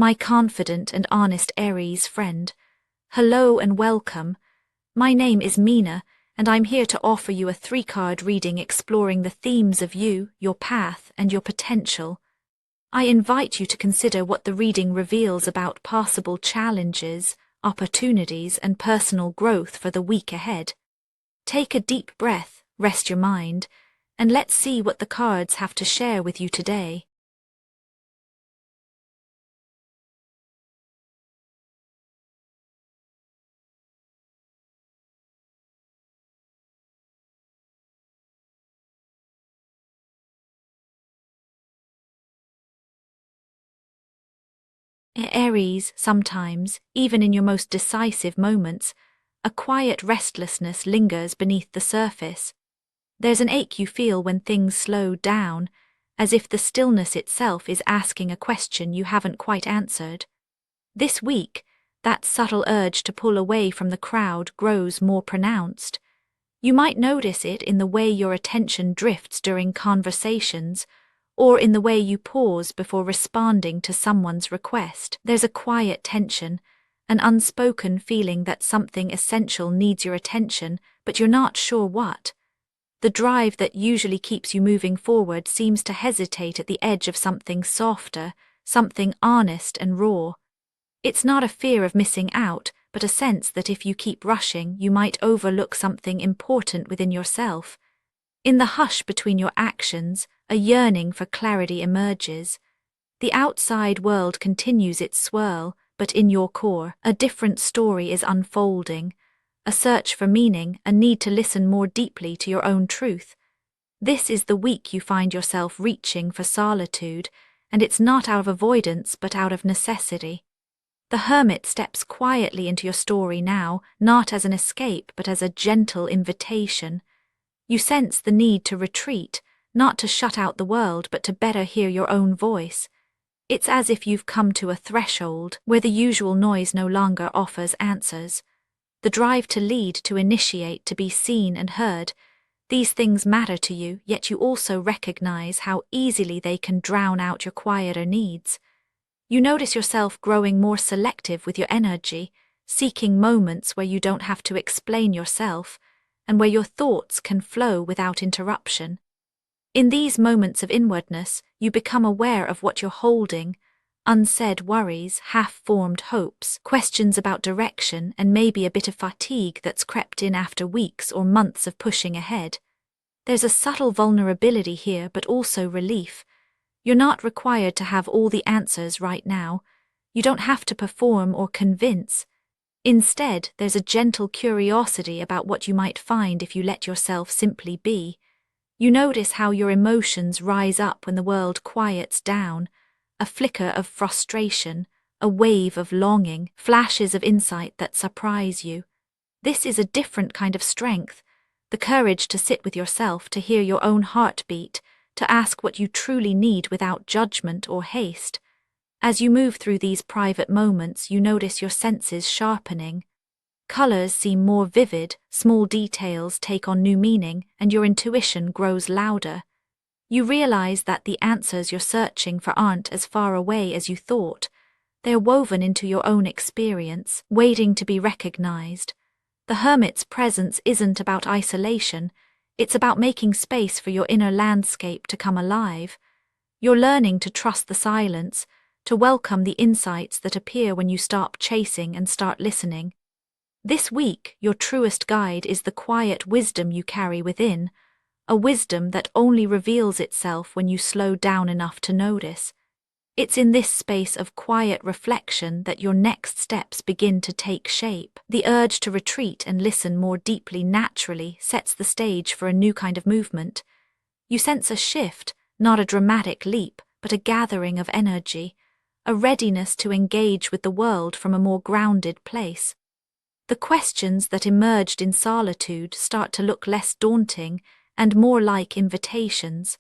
my confident and honest Aries friend. Hello and welcome. My name is Mina, and I'm here to offer you a 3-card reading exploring the themes of you, your path, and your potential. I invite you to consider what the reading reveals about possible challenges, opportunities, and personal growth for the week ahead. Take a deep breath, rest your mind, and let's see what the cards have to share with you today. Aries, sometimes, even in your most decisive moments, a quiet restlessness lingers beneath the surface. There's an ache you feel when things slow down, as if the stillness itself is asking a question you haven't quite answered. This week, that subtle urge to pull away from the crowd grows more pronounced. You might notice it in the way your attention drifts during conversations, or in the way you pause before responding to someone's request. There's a quiet tension, an unspoken feeling that something essential needs your attention, but you're not sure what. The drive that usually keeps you moving forward seems to hesitate at the edge of something softer, something honest and raw. It's not a fear of missing out, but a sense that if you keep rushing, you might overlook something important within yourself. In the hush between your actions, a yearning for clarity emerges. The outside world continues its swirl, but in your core, a different story is unfolding. A search for meaning, a need to listen more deeply to your own truth. This is the week you find yourself reaching for solitude, and it's not out of avoidance but out of necessity. The hermit steps quietly into your story now, not as an escape but as a gentle invitation. You sense the need to retreat, not to shut out the world but to better hear your own voice. It's as if you've come to a threshold where the usual noise no longer offers answers. The drive to lead, to initiate, to be seen and heard, these things matter to you, yet you also recognize how easily they can drown out your quieter needs. You notice yourself growing more selective with your energy, seeking moments where you don't have to explain yourself, and where your thoughts can flow without interruption. In these moments of inwardness, you become aware of what you're holding, unsaid worries, half-formed hopes, questions about direction, and maybe a bit of fatigue that's crept in after weeks or months of pushing ahead. There's a subtle vulnerability here, but also relief. You're not required to have all the answers right now. You don't have to perform or convince. Instead, there's a gentle curiosity about what you might find if you let yourself simply be. You notice how your emotions rise up when the world quiets down, a flicker of frustration, a wave of longing, flashes of insight that surprise you. This is a different kind of strength, the courage to sit with yourself, to hear your own heartbeat, to ask what you truly need without judgment or haste. As you move through these private moments, you notice your senses sharpening. Colors seem more vivid, small details take on new meaning, and your intuition grows louder. You realize that the answers you're searching for aren't as far away as you thought. They're woven into your own experience, waiting to be recognized. The hermit's presence isn't about isolation, it's about making space for your inner landscape to come alive. You're learning to trust the silence, to welcome the insights that appear when you stop chasing and start listening. This week, your truest guide is the quiet wisdom you carry within, a wisdom that only reveals itself when you slow down enough to notice. It's in this space of quiet reflection that your next steps begin to take shape. The urge to retreat and listen more deeply naturally sets the stage for a new kind of movement. You sense a shift, not a dramatic leap, but a gathering of energy, a readiness to engage with the world from a more grounded place. The questions that emerged in solitude start to look less daunting and more like invitations.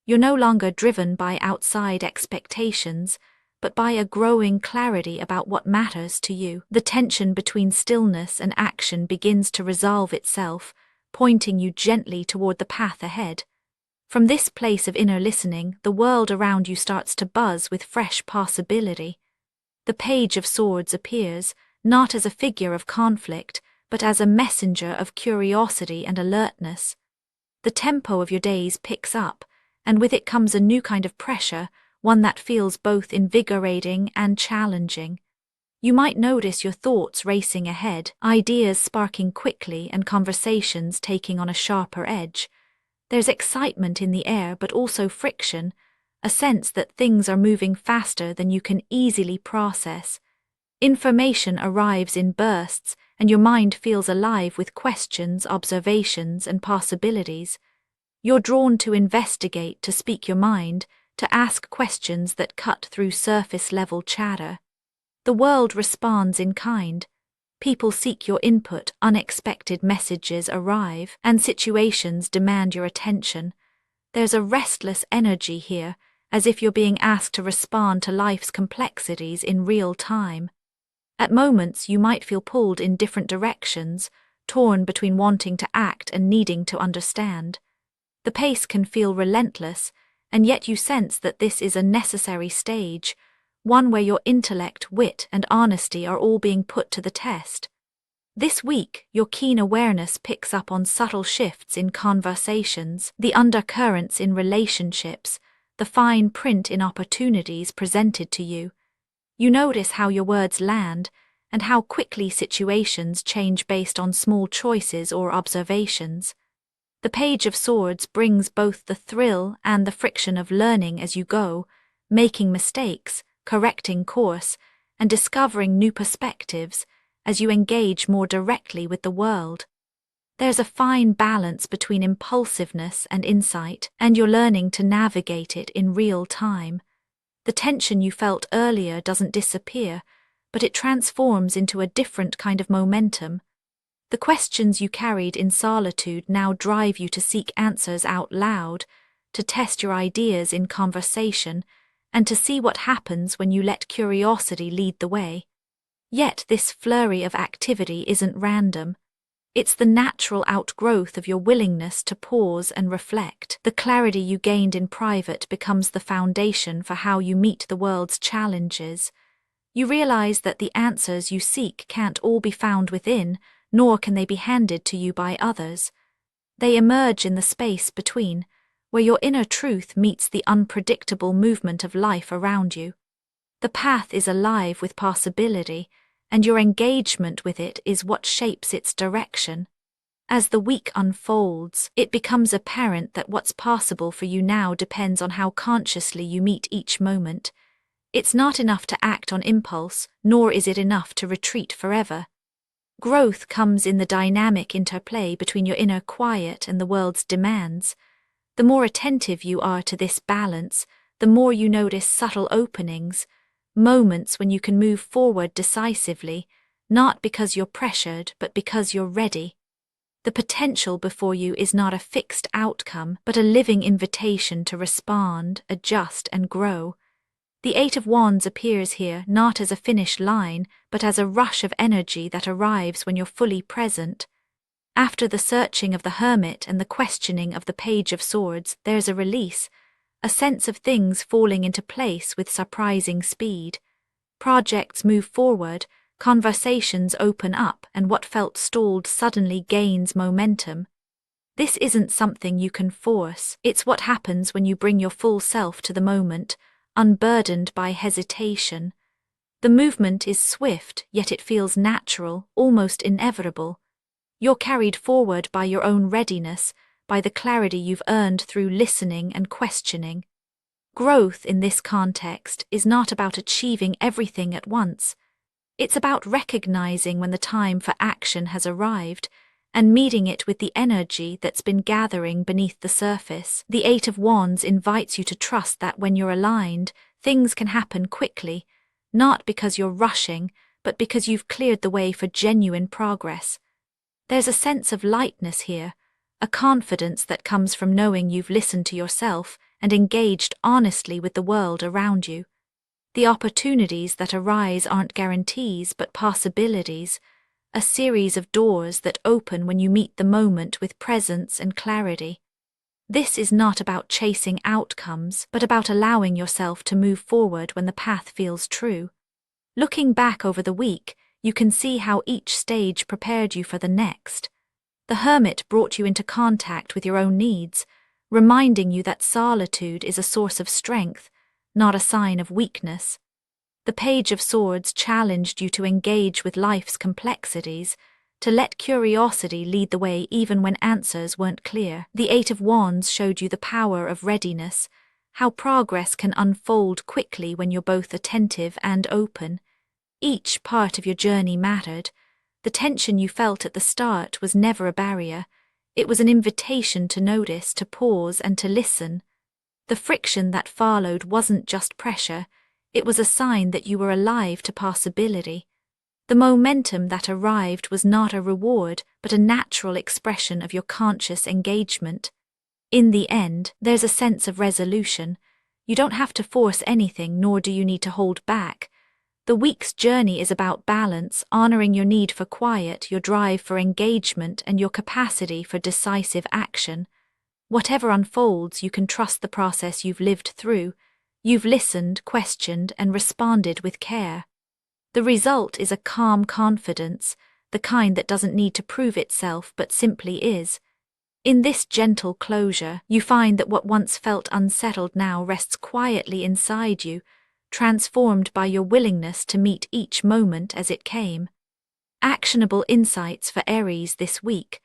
You're no longer driven by outside expectations, but by a growing clarity about what matters to you. The tension between stillness and action begins to resolve itself, pointing you gently toward the path ahead. From this place of inner listening, the world around you starts to buzz with fresh possibility. The Page of Swords appears, not as a figure of conflict, but as a messenger of curiosity and alertness. The tempo of your days picks up, and with it comes a new kind of pressure, one that feels both invigorating and challenging. You might notice your thoughts racing ahead, ideas sparking quickly and conversations taking on a sharper edge. There's excitement in the air, but also friction, a sense that things are moving faster than you can easily process. Information arrives in bursts, and your mind feels alive with questions, observations, and possibilities. You're drawn to investigate, to speak your mind, to ask questions that cut through surface-level chatter. The world responds in kind. People seek your input, unexpected messages arrive, and situations demand your attention. There's a restless energy here, as if you're being asked to respond to life's complexities in real time. At moments, you might feel pulled in different directions, torn between wanting to act and needing to understand. The pace can feel relentless, and yet you sense that this is a necessary stage, one where your intellect, wit, and honesty are all being put to the test. This week, your keen awareness picks up on subtle shifts in conversations, the undercurrents in relationships, the fine print in opportunities presented to you. You notice how your words land, and how quickly situations change based on small choices or observations. The Page of Swords brings both the thrill and the friction of learning as you go, making mistakes, correcting course, and discovering new perspectives as you engage more directly with the world. There's a fine balance between impulsiveness and insight, and you're learning to navigate it in real time. The tension you felt earlier doesn't disappear, but it transforms into a different kind of momentum. The questions you carried in solitude now drive you to seek answers out loud, to test your ideas in conversation, and to see what happens when you let curiosity lead the way. Yet this flurry of activity isn't random. It's the natural outgrowth of your willingness to pause and reflect. The clarity you gained in private becomes the foundation for how you meet the world's challenges. You realize that the answers you seek can't all be found within, nor can they be handed to you by others. They emerge in the space between, where your inner truth meets the unpredictable movement of life around you. The path is alive with possibility, and your engagement with it is what shapes its direction. As the week unfolds, it becomes apparent that what's possible for you now depends on how consciously you meet each moment. It's not enough to act on impulse, nor is it enough to retreat forever. Growth comes in the dynamic interplay between your inner quiet and the world's demands. The more attentive you are to this balance, the more you notice subtle openings, moments when you can move forward decisively, not because you're pressured, but because you're ready. The potential before you is not a fixed outcome, but a living invitation to respond, adjust, and grow. The Eight of Wands appears here not as a finish line, but as a rush of energy that arrives when you're fully present. After the searching of the Hermit and the questioning of the Page of Swords, there's a release, a sense of things falling into place with surprising speed. Projects move forward, conversations open up, and what felt stalled suddenly gains momentum. This isn't something you can force, it's what happens when you bring your full self to the moment, unburdened by hesitation. The movement is swift, yet it feels natural, almost inevitable. You're carried forward by your own readiness, by the clarity you've earned through listening and questioning. Growth in this context is not about achieving everything at once. It's about recognizing when the time for action has arrived and meeting it with the energy that's been gathering beneath the surface. The Eight of Wands invites you to trust that when you're aligned, things can happen quickly, not because you're rushing, but because you've cleared the way for genuine progress. There's a sense of lightness here, a confidence that comes from knowing you've listened to yourself and engaged honestly with the world around you. The opportunities that arise aren't guarantees but possibilities, a series of doors that open when you meet the moment with presence and clarity. This is not about chasing outcomes, but about allowing yourself to move forward when the path feels true. Looking back over the week, you can see how each stage prepared you for the next. The Hermit brought you into contact with your own needs, reminding you that solitude is a source of strength, not a sign of weakness. The Page of Swords challenged you to engage with life's complexities, to let curiosity lead the way even when answers weren't clear. The Eight of Wands showed you the power of readiness, how progress can unfold quickly when you're both attentive and open. Each part of your journey mattered. The tension you felt at the start was never a barrier. It was an invitation to notice, to pause, and to listen. The friction that followed wasn't just pressure. It was a sign that you were alive to possibility. The momentum that arrived was not a reward, but a natural expression of your conscious engagement. In the end, there's a sense of resolution. You don't have to force anything, nor do you need to hold back. The week's journey is about balance, honoring your need for quiet, your drive for engagement, and your capacity for decisive action. Whatever unfolds, you can trust the process you've lived through. You've listened, questioned, and responded with care. The result is a calm confidence, the kind that doesn't need to prove itself but simply is. In this gentle closure, you find that what once felt unsettled now rests quietly inside you, transformed by your willingness to meet each moment as it came. Actionable insights for Aries this week.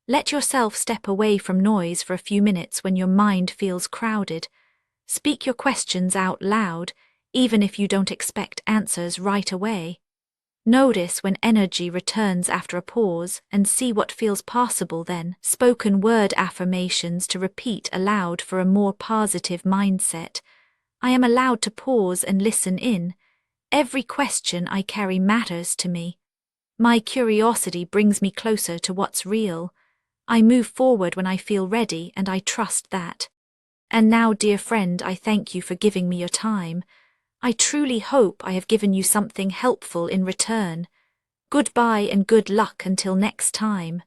Let yourself step away from noise for a few minutes when your mind feels crowded. Speak your questions out loud, even if you don't expect answers right away. Notice when energy returns after a pause and see what feels possible then. Spoken word affirmations to repeat aloud for a more positive mindset. I am allowed to pause and listen in. Every question I carry matters to me. My curiosity brings me closer to what's real. I move forward when I feel ready, and I trust that. And now, dear friend, I thank you for giving me your time. I truly hope I have given you something helpful in return. Goodbye and good luck until next time.